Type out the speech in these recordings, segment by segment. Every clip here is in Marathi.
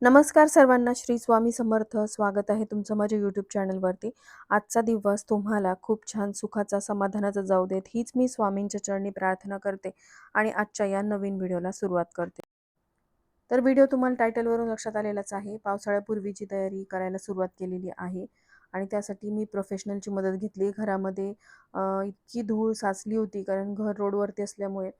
नमस्कार सर्वांना, श्री स्वामी समर्थ. स्वागत आहे तुमचं माझ्या यूट्यूब चॅनलवरती. आजचा दिवस तुम्हाला खूप छान सुखाचा, समाधानाचा जाऊ देत, हीच मी स्वामींच्या चरणी प्रार्थना करते आणि आजच्या या नवीन व्हिडिओला सुरुवात करते. तर व्हिडिओ तुम्हाला टायटलवरून लक्षात आलेलाच आहे. पावसाळ्यापूर्वीची तयारी करायला सुरुवात केलेली आहे आणि त्यासाठी मी प्रोफेशनलची मदत घेतली. घरामध्ये इतकी धूळ साचली होती, कारण घर रोडवरती असल्यामुळे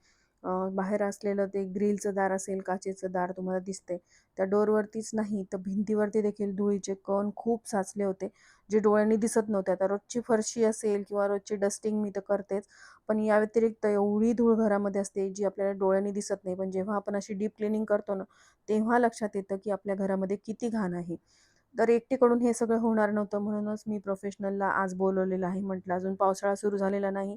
बाहेर असलेलं ते ग्रिलचं दार असेल, काचेचं दार तुम्हाला दिसते, त्या डोरवरतीच नाही तर भिंतीवरती देखील धुळीचे कण खूप साचले होते, जे डोळ्यांनी दिसत नव्हते. आता रोजची फरशी असेल किंवा रोजची डस्टिंग मी तर करतेच, पण या व्यतिरिक्त एवढी धूळ घरामध्ये असते जी आपल्याला डोळ्यांनी दिसत नाही, पण जेव्हा आपण अशी डीप क्लिनिंग करतो ना, तेव्हा लक्षात येतं की आपल्या घरामध्ये किती घाण आहे. तर एकटीकडून हे सगळं होणार नव्हतं, म्हणूनच मी प्रोफेशनलला आज बोलवलेलं आहे. म्हटलं अजून पावसाळा सुरू झालेला नाही,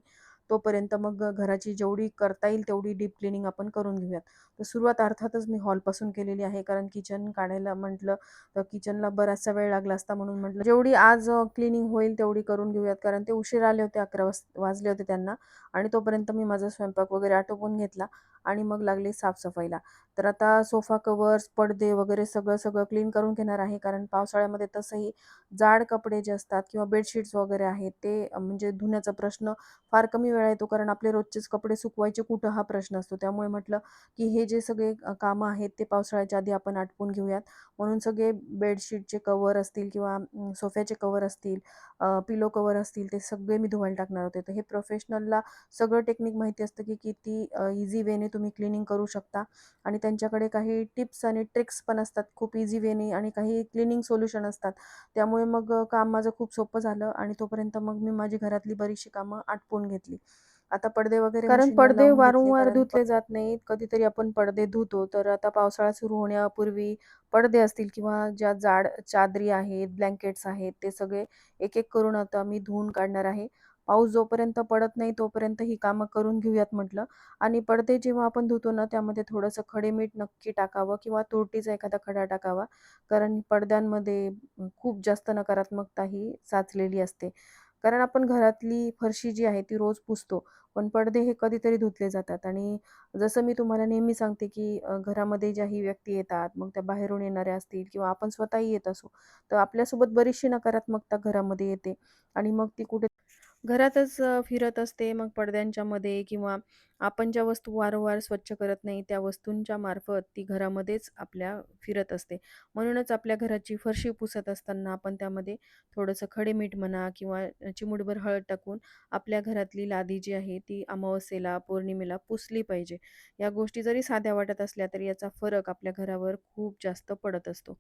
तोपर्यंत मग घराची जेवढी करता येईल तेवढी डीप क्लिनिंग आपण करून घेऊयात. तर सुरुवात अर्थातच मी हॉलपासून केलेली आहे, कारण किचन काढायला म्हटलं तर किचनला बराचसा वेळ लागला असता, म्हणून म्हटलं जेवढी आज क्लिनिंग होईल तेवढी करून घेऊयात. कारण ते उशीर आले होते, 11 वाजले होते त्यांना, आणि तोपर्यंत मी माझा स्वयंपाक वगैरे आटोपून घेतला आणि मग लागले साफसफाईला. तर आता सोफा कवर्स, पडदे वगैरे सगळं सगळं क्लीन करून घेणार आहे, कारण पावसाळ्यामध्ये तसंही जाड कपडे जे असतात किंवा बेडशीट्स वगैरे आहेत ते म्हणजे धुण्याचा प्रश्न फार कमी वेळा येतो, कारण आपले रोजचेच कपडे सुकवायचे कुठं हा प्रश्न असतो. त्यामुळे म्हटलं की हे जे सगळे कामं आहेत ते पावसाळ्याच्या आधी आपण आटपून घेऊयात. म्हणून सगळे बेडशीटचे कवर असतील किंवा सोफ्याचे कवर असतील, पिलो कवर असतील, ते सगळे मी धुवायला टाकणार होते. तर हे प्रोफेशनलला सगळं टेक्निक माहिती असतं की किती इझी वेने तुम्ही क्लिनिंग करू शकता, आणि त्यांच्याकडे काही टिप्स आणि ट्रिक्स पण असतात खूप इझी वेने, आणि काही क्लिनिंग सोल्युशन असतात. त्यामुळे मग काम माझं खूप सोपं झालं आणि तोपर्यंत मग मी माझी घरातली बरीचशी कामं आटपून घेतली. आता पडदे वगैरे कारण मशीनला पडदे लावून घेतले, वारंवार कारण धुतले जात नाहीत. कधीतरी आपण पडदे धुतो. तर आता पावसाळा सुरू होण्यापूर्वी पडदे असतील किंवा ज्या जाड चादरी आहेत, ब्लँकेट्स आहेत, ते सगळे एक-एक करून आता मी धुवून काढणार आहे. पाऊस जोपर्यंत पडत नाही तोपर्यंत ही कामं करून घेऊयात म्हटलं. आणि पडदे जेव्हा आपण धुतो ना, त्यामध्ये थोडंसं खडे मीठ नक्की टाकावं किंवा तुरटीचा एखादा खडा टाकावा, कारण पडद्यांमध्ये खूप जास्त नकारात्मकता ही साचलेली असते. कारण आपण घरातली फरशी जी आहे ती रोज पुसतो, पण पडदे हे कधीतरी धुतले जातात. आणि जसं मी तुम्हाला नेहमी सांगते की घरामध्ये ज्याही व्यक्ती येतात, मग त्या बाहेरून येणाऱ्या असतील किंवा आपण स्वतःही येत असू, तर आपल्यासोबत बरीचशी नकारात्मकता घरामध्ये येते आणि मग ती कुठे घरातच फिरत असते. मग पडद्यांच्यामध्ये किंवा आपण ज्या वस्तू वारंवार स्वच्छ करत नाही, त्या वस्तूंच्या मार्फत ती घरामध्येच आपल्या फिरत असते. म्हणूनच आपल्या घराची फरशी पुसत असताना आपण त्यामध्ये थोडंसं खडे मीठ म्हणा किंवा चिमूटभर हळद टाकून आपल्या घरातली लादी जी आहे ती अमावास्येला, पौर्णिमेला पुसली पाहिजे. या गोष्टी जरी साध्या वाटत असल्या तरी याचा फरक आपल्या घरावर खूप जास्त पडत असतो.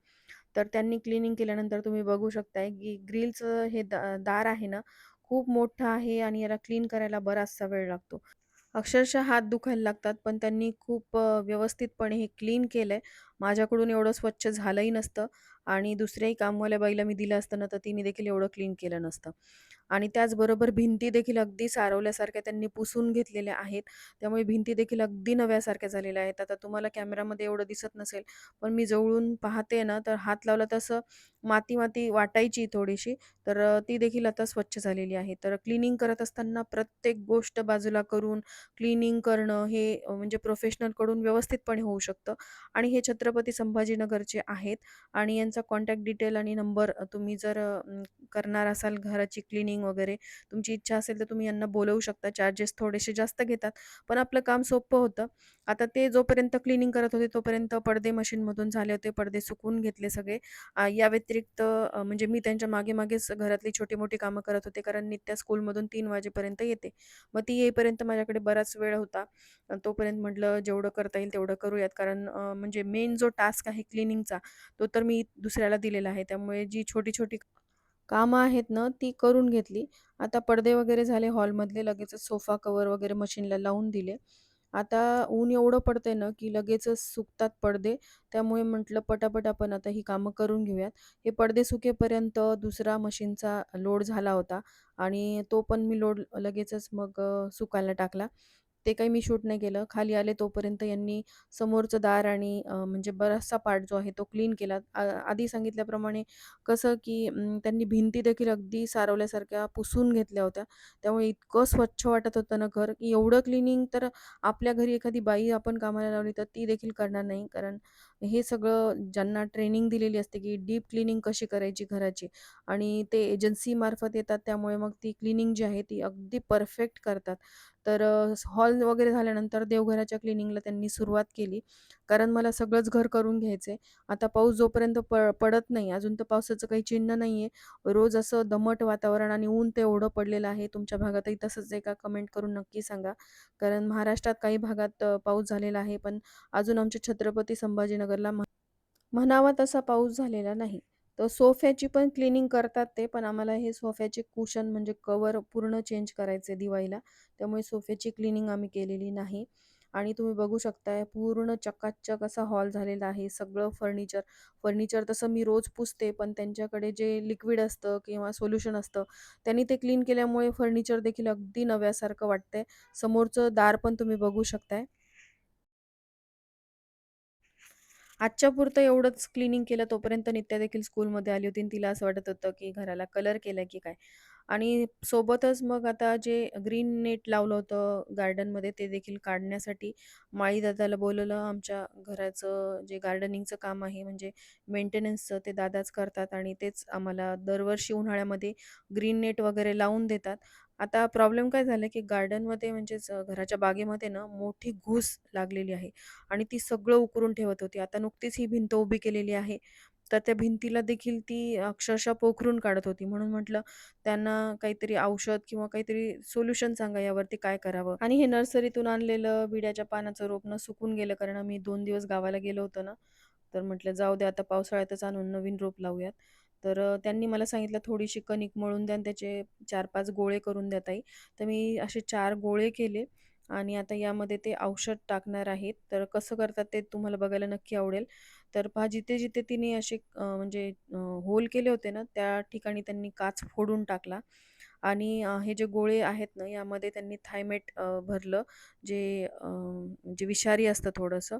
तर त्यांनी क्लिनिंग केल्यानंतर तुम्ही बघू शकताय की ग्रिलचं हे दार आहे ना, खूप मोठं आहे आणि याला क्लीन करायला बराचसा वेळ लागतो. अक्षरशः हात दुखायला लागतात, पण त्यांनी खूप व्यवस्थितपणे हे क्लीन केलंय. माझ्याकडून एवढं स्वच्छ झालंही नसतं आणि दुसऱ्याही कामवाल्या बाईला मी दिलं असतं ना, तर तिने देखील एवढं क्लीन केलं नसतं. आणि त्याचबरोबर भिंती देखील अगदी सारवल्यासारख्या त्यांनी पुसून घेतलेल्या आहेत. त्यामुळे भिंती देखील अगदी नव्यासारख्या झालेल्या आहेत. आता तुम्हाला कॅमेरामध्ये एवढं दिसत नसेल, पण मी जवळून पाहते ना, तर हात लावला तसं माती-माती वाटायची थोडीशी, तर ती देखील आता स्वच्छ झालेली आहे. तर क्लीनिंग करत असताना प्रत्येक गोष्ट बाजूला करून क्लीनिंग करणं हे म्हणजे प्रोफेशनलकडून व्यवस्थितपणे होऊ शकतं. आणि हे छत्रपती संभाजीनगरचे आहेत आणि यांचा कॉन्टॅक्ट डिटेल आणि नंबर तुम्ही जर करणार असाल घराची क्लीनिंग वगैरे, तुमची इच्छा असेल तर तुम्ही यांना बोलवू शकता. चार्जेस थोडेसे जास्त घेतात, पण आपलं काम सोपं होतं. आता ते जोपर्यंत क्लीनिंग करत होते तोपर्यंत पडदे मशीनमधून झाले होते, पडदे सुकवून घेतले सगळे. या व्यतिरिक्त म्हणजे मी त्यांच्या मागे-मागेच घरातली छोटी-मोठी कामं करत होते, कारण नित्या स्कूलमधून 3 वाजेपर्यंत येते. मग ती येईपर्यंत माझ्याकडे बराच वेळ होता. तोपर्यंत म्हटलं जेवढं करता येईल तेवढं करूयात, कारण म्हणजे मेन जो टास्क आहे क्लीनिंगचा, तो तर मी दुसऱ्याला दिलेला आहे. त्यामुळे जी छोटी-छोटी कामं आहेत ना, ती करून घेतली. आता पडदे वगैरे झाले हॉलमधले, लगेचच सोफा कव्हर वगैरे मशीनला लावून दिले. आता ऊन एवढं पडतंय ना, की लगेचच सुकतात पडदे. त्यामुळे म्हटलं पटापट आपण आता ही कामं करून घेऊयात. हे पडदे सुकेपर्यंत दुसरा मशीनचा लोड झाला होता आणि तो पण मी लोड लगेचच मग सुकायला टाकला. ते काही मी शूट नाही केलं. खाली आले तोपर्यंत यांनी समोरचं दार आणि म्हणजे बराचसा पार्ट जो आहे तो क्लीन केला. आधी सांगितल्याप्रमाणे कसं की त्यांनी भिंती देखील अगदी सारवल्यासारख्या पुसून घेतल्या होत्या. त्यामुळे इतकं स्वच्छ वाटत होतं ना घर, की एवढं क्लीनिंग तर आपल्या घरी एखादी बाई आपण कामाला लावली तर ती देखील करणार नाही. कारण हे सगळं ज्यांना ट्रेनिंग दिलेली असते, की डीप क्लीनिंग कशी करायची घराची आणि ते एजन्सीमार्फत येतात. त्यामुळे मग ती क्लीनिंग जी आहे ती अगदी परफेक्ट करतात. तर हॉल वगैरे झाल्यानंतर देवघराच्या क्लीनिंगला त्यांनी सुरुवात केली. कारण मला सगळंच घर करून घ्यायचंय. आता पाऊस जोपर्यंत पडत नाही, अजून तर पावसाचं काही चिन्ह नाहीये. रोज असं दमट वातावरण आणि ऊन तर एवढं पडलेलं आहे. तुमच्या भागातही तसंच आहे का? कमेंट करून नक्की सांगा. कारण महाराष्ट्रात काही भागात पाऊस झालेला आहे, पण अजून आमच्या छत्रपती संभाजीनगरला म्हणावा तसा पाऊस झालेला नाही. तर सोफ्याची पण क्लीनिंग करतात ते, पण आम्हाला हे सोफ्याचे कुशन म्हणजे कव्हर पूर्ण चेंज करायचे दिवाळीला. त्यामुळे सोफ्याची क्लीनिंग आम्ही केलेली नाही. आणि तुम्ही बघू शकताय पूर्ण चकाचक असा हॉल झालेला आहे. सगळं फर्निचर फर्निचर तसं मी रोज पुसते, पण त्यांच्याकडे जे लिक्विड असतं किंवा सोल्युशन असतं, त्यांनी ते क्लीन केल्यामुळे फर्निचर देखील अगदी नव्यासारखं वाटतंय. समोरचं दार पण तुम्ही बघू शकताय. आजच्यापुरतं एवढंच क्लीनिंग केलं तोपर्यंत नित्या देखील स्कूलमध्ये आली होती आणि तिला असं वाटत होतं, की घराला कलर केलाय की काय? आणि सोबतच मग आता जे ग्रीन नेट लावलं होतं गार्डनमध्ये ते देखील काढण्यासाठी माळी दादाला बोलवलं. आमच्या घराचं जे गार्डनिंगचं काम आहे म्हणजे मेंटेनन्सचं ते दादाच करतात आणि तेच आम्हाला दरवर्षी उन्हाळ्यामध्ये ग्रीन नेट वगैरे लावून देतात. आता प्रॉब्लेम काय झाला, की गार्डनमध्ये म्हणजेच घराच्या बागेमध्ये ना मोठी घूस लागलेली आहे. आणि ती सगळं उकरून ठेवत होती. आता नुकतीच ही भिंत उभी केलेली आहे. तर त्या भिंतीला देखील ती अक्षरशः पोखरून काढत होती. म्हणून म्हटलं त्यांना काहीतरी औषध किंवा काहीतरी सोल्युशन सांगा यावरती काय करावं. आणि हे नर्सरीतून आणलेलं विड्याच्या पानाचं रोप ना सुकून गेलं कारण आम्ही 2 दिवस गावाला गेलो होतो ना. तर म्हटलं जाऊ दे आता पावसाळ्यातच आणून नवीन रोप लावूयात. तर त्यांनी मला सांगितलं थोडीशी कणिक मळून द्या आणि त्याचे 4-5 गोळे करून द्या ताई. तर मी असे 4 गोळे केले आणि आता यामध्ये ते औषध टाकणार आहेत. तर कसं करतात ते तुम्हाला बघायला नक्की आवडेल. तर पहा जिथे-जिथे तिने असे म्हणजे होल केले होते ना, त्या ठिकाणी त्यांनी काच फोडून टाकला आणि हे जे गोळे आहेत ना, यामध्ये त्यांनी थायमेट भरलं जे म्हणजे विषारी असतं थोडंसं.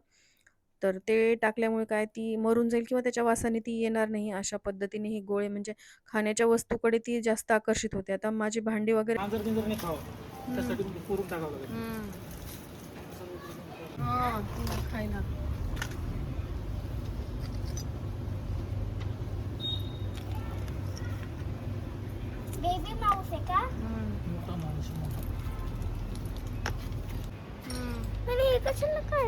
तर ते टाकल्यामुळे काय ती मरून जाईल किंवा त्याच्या वासाने ती येणार नाही. अशा पद्धतीने हे गोळे म्हणजे खाण्याच्या वस्तूकडे ती जास्त आकर्षित होते. आता माझी भांडी वगैरे गाजर-बिजर नाही खावं. त्यासाठी म्हणजे करून टाकावं लागेल. हां, ती खायला. बेबी माऊस आहे का? मोठा माणूस मोठा. आणि हे कशाला काय?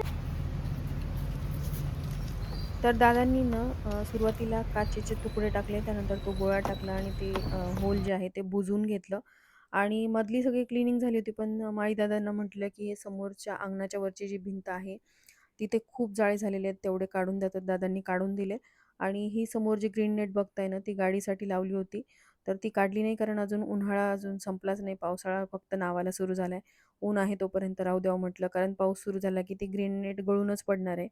तर दादांनी ना सुरुवातीला काचेचे तुकडे टाकले, त्यानंतर तो गोळा टाकला आणि ते होल जे आहे ते बुजवून घेतलं आणि मधली सगळी क्लीनिंग झाली होती. पण माळी दादांना म्हटलं, की हे समोरच्या अंगणाच्या वरची जी भिंत आहे, तिथे खूप जाळे झालेले आहेत, तेवढे काढून द्या. तर दादांनी काढून दिले आणि ही समोर जी ग्रीन नेट बघताय ना, ती गाडीसाठी लावली होती. तर ती काढली नाही कारण अजून उन्हाळा अजून संपलाच नाही. पावसाळा फक्त नावाला सुरू झालाय. ऊन आहे तोपर्यंत राहू द्यावं म्हटलं, कारण पाऊस सुरू झाला, की ती ग्रीन नेट गळूनच पडणार आहे.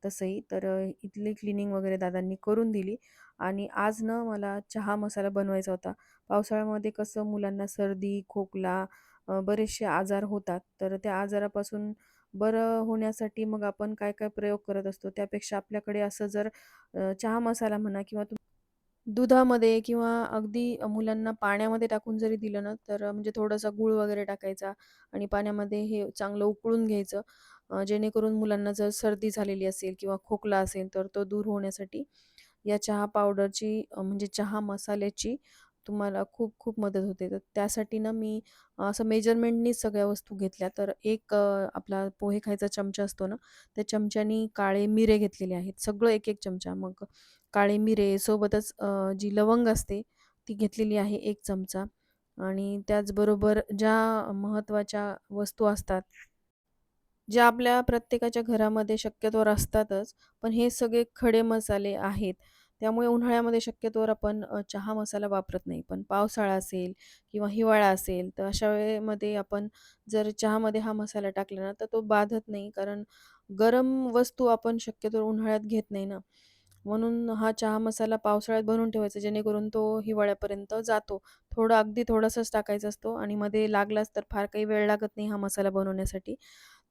तसंही तर इथली क्लीनिंग वगैरे दादांनी करून दिली आणि आज ना मला चहा मसाला बनवायचा होता. पावसाळ्यामध्ये कसं मुलांना सर्दी, खोकला बरेचसे आजार होतात. तर त्या आजारापासून बरं होण्यासाठी मग आपण काय-काय प्रयोग करत असतो. त्यापेक्षा आपल्याकडे असं जर चहा मसाला म्हणा किंवा दुधामध्ये किंवा अगदी मुलांना पाण्यामध्ये टाकून जरी दिलं ना, तर म्हणजे थोडासा गूळ वगैरे टाकायचा आणि पाण्यामध्ये हे चांगलं उकळून घ्यायचं. जेणेकरून मुलांना जर सर्दी झालेली असेल किंवा खोकला असेल, तर तो दूर होण्यासाठी या चहा पावडरची म्हणजे चहा मसाल्याची तुम्हाला खूप खूप मदत होते. तर त्यासाठी ना मी असं मेजरमेंटनीच सगळ्या वस्तू घेतल्या. तर एक आपला पोहे खायचा चमचा असतो ना, त्या चमच्यानी काळे मिरे घेतलेले आहेत. सगळं 1-1 चमचा. मग काळे मिरे सोबतच जी लवंग असते ती घेतलेली आहे 1 चमचा आणि त्याचबरोबर ज्या महत्त्वाच्या वस्तू असतात ज्या आपल्या प्रत्येकाच्या घरामध्ये शक्यतोवर असतातच, पण हे सगळे खडे मसाले आहेत. त्यामुळे उन्हाळ्यामध्ये शक्यतोवर आपण चहा मसाला वापरत नाही. पण पावसाळा असेल किंवा हिवाळा असेल, तर अशा वेळेमध्ये आपण जर चहामध्ये हा मसाला टाकला ना, तर तो बाधत नाही. कारण गरम वस्तू आपण शक्यतो उन्हाळ्यात घेत नाही ना. म्हणून हा चहा मसाला पावसाळ्यात बनवून ठेवायचा जेणेकरून तो हिवाळ्यापर्यंत जातो. अगदी थोडासाच टाकायचा असतो आणि मध्ये लागलाच तर फार काही वेळ लागत नाही हा मसाला बनवण्यासाठी.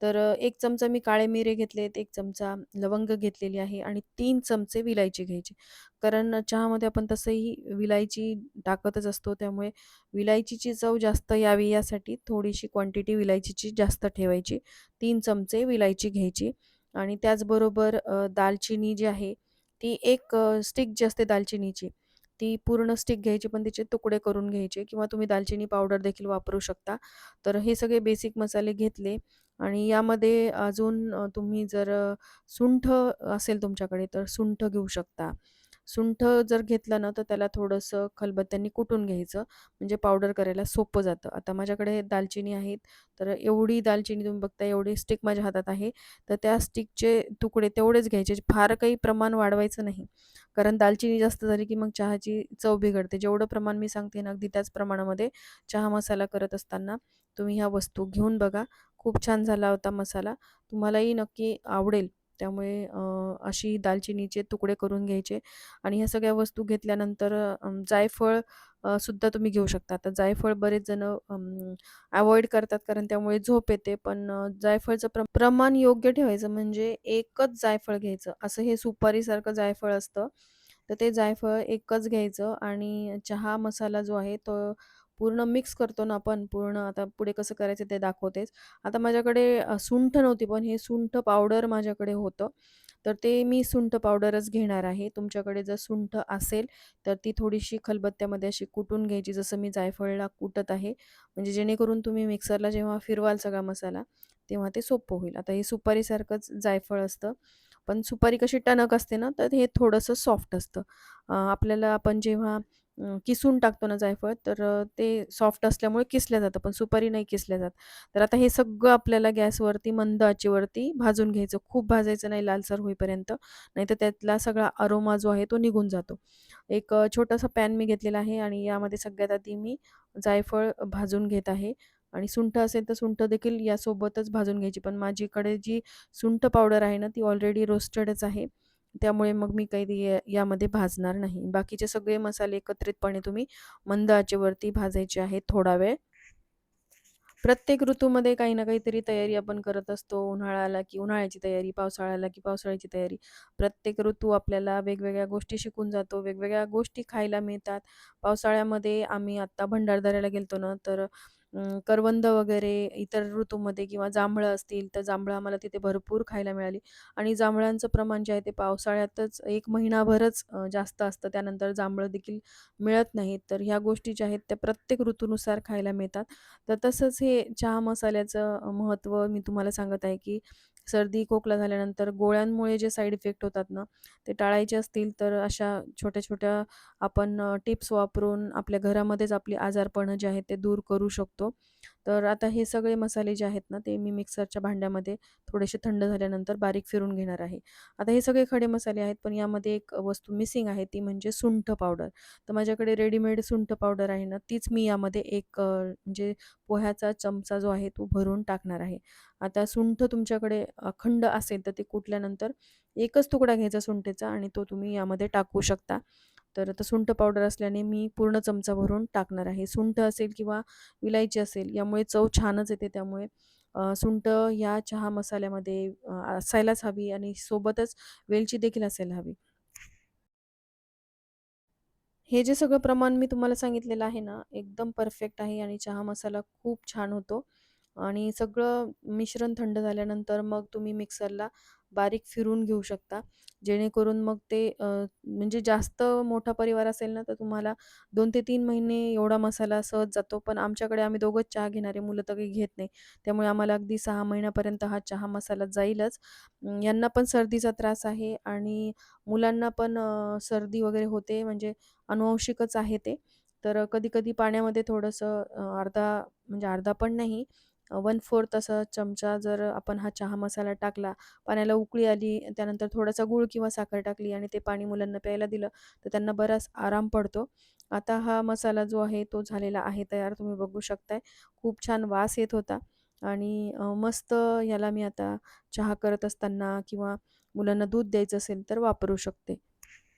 तर 1 चमचा मी काळे मिरे घेतलेत, 1 चमचा लवंग घेतलेली आहे आणि 3 चमचे विलायची घ्यायची. कारण चहामध्ये आपण तसंही विलायची टाकतच असतो. त्यामुळे विलायचीची चव जास्त यावी यासाठी थोडीशी क्वांटिटी विलायचीची जास्त ठेवायची. 3 चमचे विलायची घ्यायची आणि त्याचबरोबर दालचिनी जी आहे ती एक स्टिक जी असते दालचिनीची, ती पूर्ण स्टिक घ्यायची पण तिचे तुकडे करून घ्यायचे किंवा तुम्ही दालचिनी पावडर देखील वापरू शकता. तर हे सगळे बेसिक मसाले घेतले आणि यामध्ये अजून तुम्ही जर सुंठ असेल तुमच्याकडे तर सुंठ घेऊ शकता. सुंठ जर घेतलं ना, तर त्याला थोडंसं खलबत्त्याने कुटून घ्यायचं, म्हणजे पावडर करायला सोपं जातं. आता माझ्याकडे दालचिनी आहेत, तर एवढी दालचिनी तुम्ही बघता एवढी स्टिक माझ्या हातात आहे, तर त्या स्टिकचे तुकडे तेवढेच घ्यायचे. फार काही प्रमाण वाढवायचं नाही. कारण दालचिनी जास्त झाली, की मग चहाची चव बिघडते. जेवढं प्रमाण मी सांगते ना, अगदी त्याच प्रमाणामध्ये चहा मसाला करत असताना तुम्ही ह्या वस्तू घेऊन बघा. खूप छान झाला होता मसाला. तुम्हालाही नक्की आवडेल. त्यामुळे अशी दालचिनीचे तुकडे करून घ्यायचे आणि ह्या सगळ्या वस्तू घेतल्यानंतर जायफळ सुद्धा तुम्ही घेऊ शकता. आता जायफळ बरेच जण अव्हॉइड करतात कारण त्यामुळे झोप येते. पण जायफळचं प्रमाण योग्य ठेवायचं म्हणजे एकच जायफळ घ्यायचं. असं हे सुपारीसारखं जायफळ असतं. तर ते जायफळ एकच घ्यायचं आणि चहा मसाला जो आहे तो पूर्ण मिक्स करतो ना आपण पूर्ण आता पुढे कसं करायचं ते दाखवतेच. आता माझ्याकडे सुंठ नव्हती पण हे सुंठ पावडर माझ्याकडे होतं. तर ते मी सुंठ पावडरच घेणार आहे. तुमच्याकडे जर सुंठ असेल, तर ती थोडीशी खलबत्त्यामध्ये अशी कुटून घ्यायची, जसं मी जायफळला कुटत आहे. म्हणजे जेणेकरून तुम्ही मिक्सरला जेव्हा फिरवाल सगळा मसाला, तेव्हा ते सोपं होईल. आता हे सुपारीसारखंच जायफळ असतं. पण सुपारी कशी टणक असते ना, तर हे थोडंसं सॉफ्ट असतं. आपल्याला आपण जेव्हा किसून टाकतो ना जायफळ, तर ते सॉफ्ट असल्यामुळे किसलं जातं, पण सुपारी नाही किसल्या जात. तर आता हे सगळं आपल्याला गॅसवरती मंद आचेवरती भाजून घ्यायचं. खूप भाजायचं नाही लालसर होईपर्यंत, नाहीतर त्यातला सगळा अरोमा जो आहे तो निघून जातो. एक छोटासा पॅन मी घेतलेला आहे आणि यामध्ये सगळ्यात आधी मी जायफळ भाजून घेत आहे आणि सुंठ असेल तर सुंठ देखील यासोबतच भाजून घ्यायची. पण माझीकडे जी सुंठ पावडर आहे ना, ती ऑलरेडी रोस्टेडच आहे. त्यामुळे मग मी काही यामध्ये भाजणार नाही. बाकीचे सगळे मसाले एकत्रितपणे तुम्ही मंद आचेवरती भाजायचे आहेत थोडा वेळ. प्रत्येक ऋतूमध्ये काही ना काहीतरी तयारी आपण करत असतो. उन्हाळा आला की उन्हाळ्याची तयारी, पावसाळा आला की पावसाळ्याची तयारी. प्रत्येक ऋतू आपल्याला वेगवेगळ्या गोष्टी शिकून जातो, वेगवेगळ्या गोष्टी खायला मिळतात. पावसाळ्यामध्ये आम्ही आत्ता भंडारदऱ्याला गेलो ना, तर करवंद वगैरे इतर ऋतूमध्ये किंवा जांभळं असतील, तर जांभळं आम्हाला तिथे भरपूर खायला मिळाली आणि जांभळांचं प्रमाण जे आहे ते पावसाळ्यातच 1 महिनाभरच जास्त असतं. त्यानंतर जांभळं देखील मिळत नाहीत. तर ह्या गोष्टी ज्या आहेत त्या प्रत्येक ऋतूनुसार खायला मिळतात. तर तसंच हे चहा मसाल्याचं महत्त्व मी तुम्हाला सांगत आहे, की सर्दी, खोकला झाल्यानंतर गोळ्यांमुळे जे साईड इफेक्ट होतात ना, ते टाळायचे असतील तर अशा छोट्या-छोट्या आपण टिप्स वापरून आपल्या घरामध्येच आपली आजारपणं जे आहेत ते दूर करू शकतो. तर आता हे सगळे मसाले जे आहेत ना, ते मी मिक्सरच्या भांड्यामध्ये थोडेसे थंड झाल्यानंतर बारीक फिरून घेणार आहे. आता हे सगळे खडे मसाले आहेत, पण यामध्ये एक वस्तू मिसिंग आहे, ती म्हणजे सुंठ पावडर. तर माझ्याकडे रेडीमेड सुंठ पावडर आहे ना, तीच मी यामध्ये एक म्हणजे पोह्याचा चमचा जो आहे तो भरून टाकणार आहे. आता सुंठ तुमच्याकडे अखंड असेल तर ते कुटल्यानंतर एकच तुकडा घ्यायचा सुंठेचा आणि तो तुम्ही यामध्ये टाकू शकता. तर आता सुंठ पावडर असल्याने मी पूर्ण चमचा भरून टाकणार आहे. सुंठ असेल किंवा विलायची असेल यामुळे चव छानच येते. त्यामुळे सुंठ या चहा मसाल्यामध्ये असायलाच हवी आणि सोबतच वेलची देखील असायला हवी. हे जे सगळं प्रमाण मी तुम्हाला सांगितलेलं आहे ना, एकदम परफेक्ट आहे आणि चहा मसाला खूप छान होतो. आणि सगळं मिश्रण थंड झाल्यानंतर मग तुम्ही मिक्सरला बारीक फिरून घेऊ शकता. जेणेकरून मग ते म्हणजे जास्त मोठा परिवार असेल ना, तर तुम्हाला 2 ते 3 महिने एवढा मसाला सहज जातो. पण आमच्याकडे आम्ही दोघंच चहा घेणारे, मुलं तर काही घेत नाही. त्यामुळे आम्हाला अगदी 6 महिन्यापर्यंत हा चहा मसाला जाईलच. यांना पण सर्दीचा त्रास आहे आणि मुलांना पण सर्दी वगैरे होते म्हणजे अनुवंशिकच आहे ते. तर कधी-कधी पाण्यामध्ये थोडंसं अर्धा म्हणजे अर्धा पण नाही 1/4 असा चमचा जर आपण हा चहा मसाला टाकला, पाण्याला उकळी आली, त्यानंतर थोडासा गूळ किंवा साखर टाकली आणि ते पाणी मुलांना प्यायला दिलं, तर त्यांना बराच आराम पडतो. आता हा मसाला जो आहे तो झालेला आहे तयार. तुम्ही बघू शकताय. खूप छान वास येत होता आणि मस्त याला मी आता चहा करत असताना किंवा मुलांना दूध द्यायचं असेल तर वापरू शकते.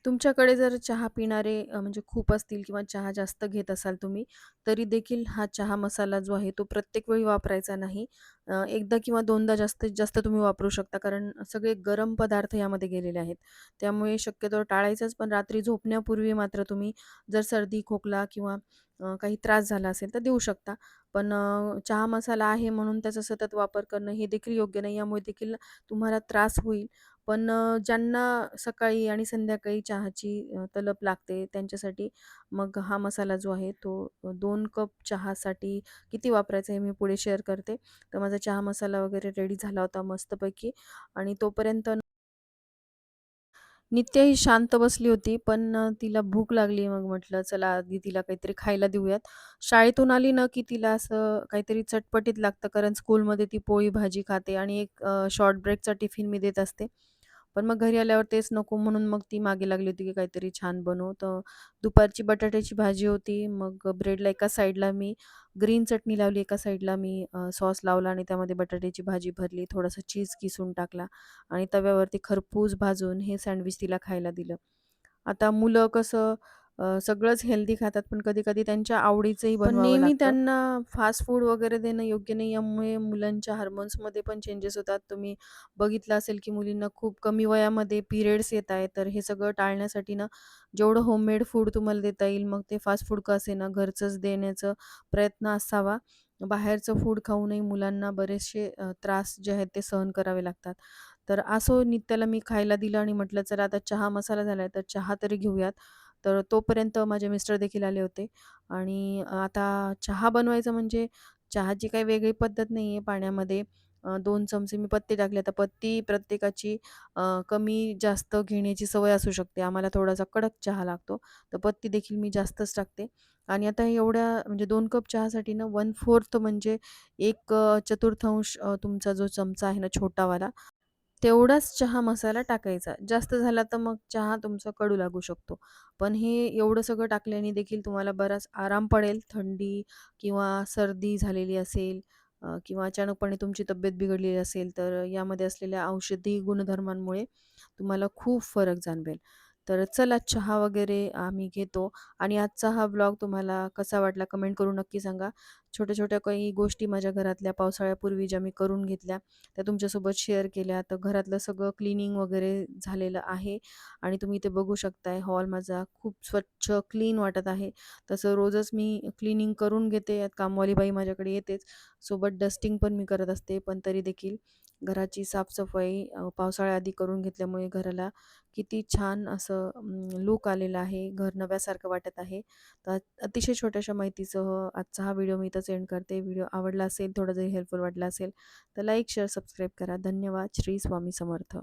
तुमच्याकडे जर चहा पिणारे म्हणजे खूप असतील किंवा चहा जास्त घेत असाल तुम्ही, तरी देखील हा चहा मसाला जो आहे तो प्रत्येक वेळी वापरायचा नाही. एकदा किंवा दोनदा जास्तीत जास्त तुम्ही वापरू शकता. कारण सगळे गरम पदार्थ यामध्ये गेलेले आहेत. त्यामुळे शक्यतो टाळायचंच. पण रात्री झोपण्यापूर्वी मात्र तुम्ही जर सर्दी, खोकला किंवा काही त्रास झाला असेल तर देऊ शकता. पण चहा मसाला आहे म्हणून त्याचा सतत वापर करणं हे देखील योग्य नाही. यामुळे देखील तुम्हाला त्रास होईल. पण ज्यांना सकाळी आणि संध्याकाळी चहाची तलप लागते त्यांच्यासाठी मग हा मसाला जो आहे तो 2 कप चहासाठी किती वापरायचा हे मी पुढे शेअर करते. तर माझा चहा मसाला वगैरे रेडी झाला होता मस्तपैकी आणि तोपर्यंत नित्या ही शांत बसली होती, पण तिला भूक लागली. मग म्हटलं चला आधी तिला काहीतरी खायला देऊयात. शाळेतून आली ना, की तिला असं काहीतरी चटपटीत लागतं, कारण स्कूलमध्ये ती पोळी भाजी खाते आणि एक शॉर्ट ब्रेकचा टिफिन मी देत असते. पण मग घरी आल्यावर तेच नको म्हणून मग ती मागे लागली होती, की काहीतरी छान बनव. तर दुपारची बटाट्याची भाजी होती. मग ब्रेडला एका साईडला मी ग्रीन चटणी लावली, एका साईडला मी सॉस लावला आणि त्यामध्ये बटाट्याची भाजी भरली. थोडासा चीज किसून टाकला आणि तव्यावरती खरपूस भाजून हे सँडविच तिला खायला दिलं. आता मुलं कसं सगळंच हेल्दी खातात, पण कधी-कधी त्यांच्या आवडीचंही पण बनवावं नेहमी लागतं. त्यांना फास्ट फूड वगैरे देणं योग्य नाही. यामुळे मुलांच्या हार्मोन्समध्ये पण चेंजेस होतात. तुम्ही बघितलं असेल, की मुलींना खूप कमी वयामध्ये पिरियड्स येत आहेत. तर हे सगळं टाळण्यासाठी ना, जेवढं होममेड फूड तुम्हाला देता येईल, मग ते फास्ट फूड का असेना, घरचंच देण्याचा प्रयत्न असावा. बाहेरचं फूड खाऊनही मुलांना बरेचसे त्रास जे आहेत ते सहन करावे लागतात. तर असं नित्याला मी खायला दिलं आणि म्हटलं चला आता चहा मसाला झालाय तर चहा तरी घेऊयात. तर तोपर्यंत माझे मिस्टर देखील आले होते आणि आता चहा बनवायचं म्हणजे चहाची काही वेगळी पद्धत नाहीये. पाण्यामध्ये 2 चमचे मी पत्ते टाकले. आता पत्ती प्रत्येकाची कमी जास्त घेण्याची सवय असू शकते. आम्हाला थोडासा कडक चहा लागतो. तर पत्ती देखील मी जास्तच टाकते आणि आता एवढ्या म्हणजे 2 कप चहासाठी ना 1/4 म्हणजे 1 चतुर्थांश तुमचा जो चमचा आहे ना छोटावाला तेवढाच चहा मसाला टाकायचा. जास्त झाला तर मग चहा तुमचा कडू लागू शकतो. पण हे एवढं सगळं टाकल्याने देखील तुम्हाला बराच आराम पडेल. थंडी किंवा सर्दी झालेली असेल किंवा अचानकपणे तुमची तब्येत बिघडलेली असेल, तर यामध्ये असलेल्या औषधी गुणधर्मांमुळे तुम्हाला खूप फरक जाणवेल. तर चला चहा वगैरे आम्ही घेतो आणि आजचा हा व्लॉग तुम्हाला कसा वाटला कमेंट करून नक्की सांगा. छोट्या-छोट्या काही गोष्टी माझ्या घरातल्या पावसाळ्यापूर्वी ज्या मी करून घेतल्या त्या तुमच्यासोबत शेअर केल्या. तर घरातलं सगळं क्लीनिंग वगैरे झालेलं आहे आणि तुम्ही इथे बघू शकताय हॉल माझा खूप स्वच्छ क्लीन वाटत आहे. तसं रोजच मी क्लीनिंग करून घेते. यात कामवाली बाई माझ्याकडे येतेच. सोबत डस्टिंग पण मी करत असते. पण तरी देखील घराची साफसफाई पावसाळ्याआधी करून घेतल्यामुळे घराला किती छान असं लूक आलेला आहे. घर नव्यासारखं वाटत आहे. तर अतिशय छोट्याशा माहितीसह आजचा हा व्हिडिओ मी इथंच एंड करते. व्हिडिओ आवडला असेल, थोडा जरी हेल्पफुल वाटला असेल तर लाईक, शेअर, सबस्क्राईब करा. धन्यवाद. श्री स्वामी समर्थ.